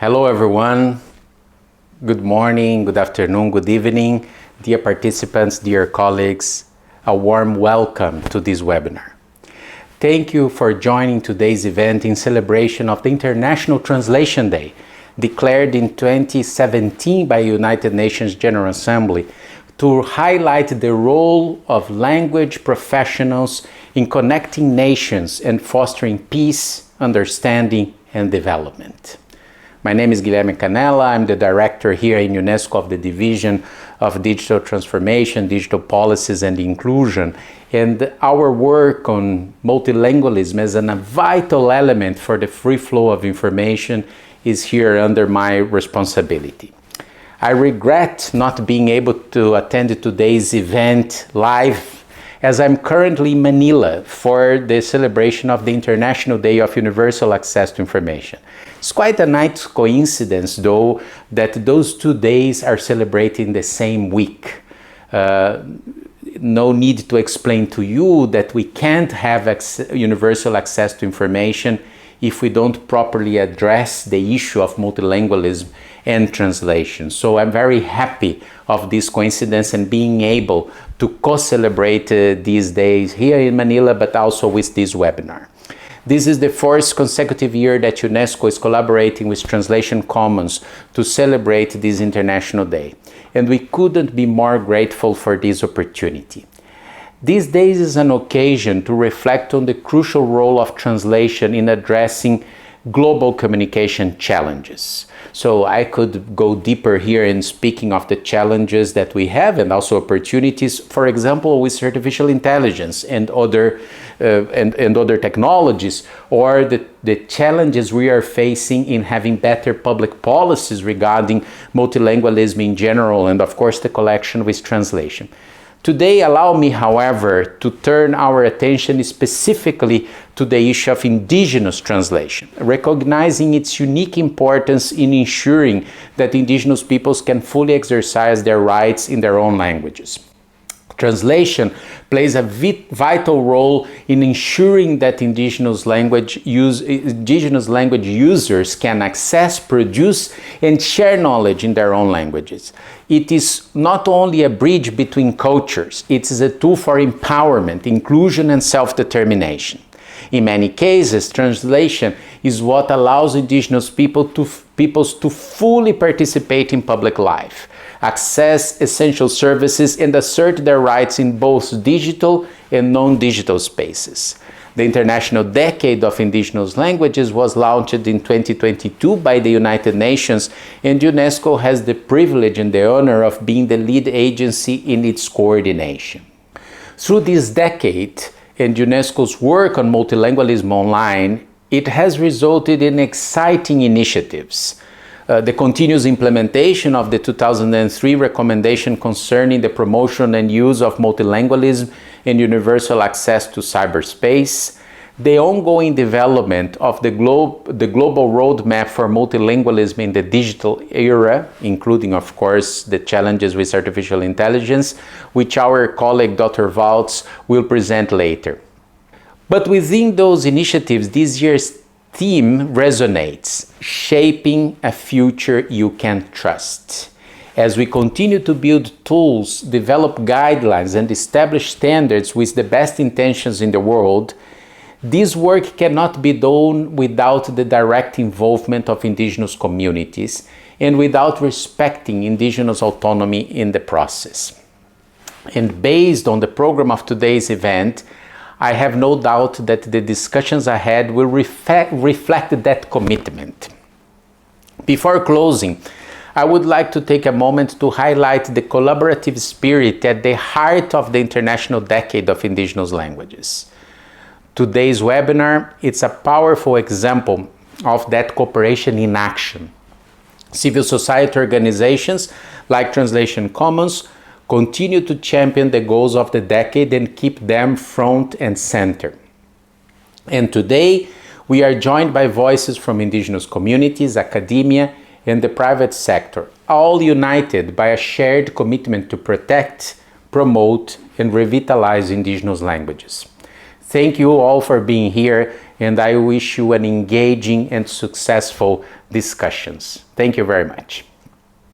Hello everyone, good morning, good afternoon, good evening, dear participants, dear colleagues, a warm welcome to this webinar. Thank you for joining today's event in celebration of the International Translation Day, declared in 2017 by United Nations General Assembly to highlight the role of language professionals in connecting nations and fostering peace, understanding, and development. My name is Guilherme Canela. I'm the director here in UNESCO of the Division of Digital Transformation, Digital Policies and Inclusion. And our work on multilingualism as a vital element for the free flow of information is here under my responsibility. I regret not being able to attend today's event live as I'm currently in Manila for the celebration of the International Day of Universal Access to Information. It's quite a nice coincidence, though, that those 2 days are celebrated the same week. No need to explain to you that we can't have universal access to information if we don't properly address the issue of multilingualism and translation. So I'm very happy of this coincidence and being able to co-celebrate these days here in Manila, but also with this webinar. This is the 4th consecutive year that UNESCO is collaborating with Translation Commons to celebrate this International Day, and we couldn't be more grateful for this opportunity. These days is an occasion to reflect on the crucial role of translation in addressing global communication challenges. So I could go deeper here in speaking of the challenges that we have and also opportunities, for example, with artificial intelligence and other technologies, or the challenges we are facing in having better public policies regarding multilingualism in general, and of course the collection with translation. Today, allow me, however, to turn our attention specifically to the issue of indigenous translation, recognizing its unique importance in ensuring that indigenous peoples can fully exercise their rights in their own languages. Translation plays a vital role in ensuring that indigenous language users can access, produce, and share knowledge in their own languages. It is not only a bridge between cultures, it is a tool for empowerment, inclusion, and self-determination. In many cases, translation is what allows indigenous peoples to fully participate in public life, access essential services, and assert their rights in both digital and non-digital spaces. The International Decade of Indigenous Languages was launched in 2022 by the United Nations, and UNESCO has the privilege and the honor of being the lead agency in its coordination. Through this decade and UNESCO's work on multilingualism online, it has resulted in exciting initiatives. The continuous implementation of the 2003 recommendation concerning the promotion and use of multilingualism and universal access to cyberspace, the ongoing development of the global roadmap for multilingualism in the digital era, including, of course, the challenges with artificial intelligence, which our colleague Dr. Waltz will present later. But within those initiatives, this year's theme resonates: shaping a future you can trust. As we continue to build tools, develop guidelines, and establish standards with the best intentions in the world, this work cannot be done without the direct involvement of indigenous communities and without respecting indigenous autonomy in the process. And based on the program of today's event, I have no doubt that the discussions ahead will reflect that commitment. Before closing, I would like to take a moment to highlight the collaborative spirit at the heart of the International Decade of Indigenous Languages. Today's webinar is a powerful example of that cooperation in action. Civil society organizations like Translation Commons continue to champion the goals of the decade and keep them front and center. And today, we are joined by voices from indigenous communities, academia, and the private sector, all united by a shared commitment to protect, promote, and revitalize indigenous languages. Thank you all for being here, and I wish you an engaging and successful discussions. Thank you very much.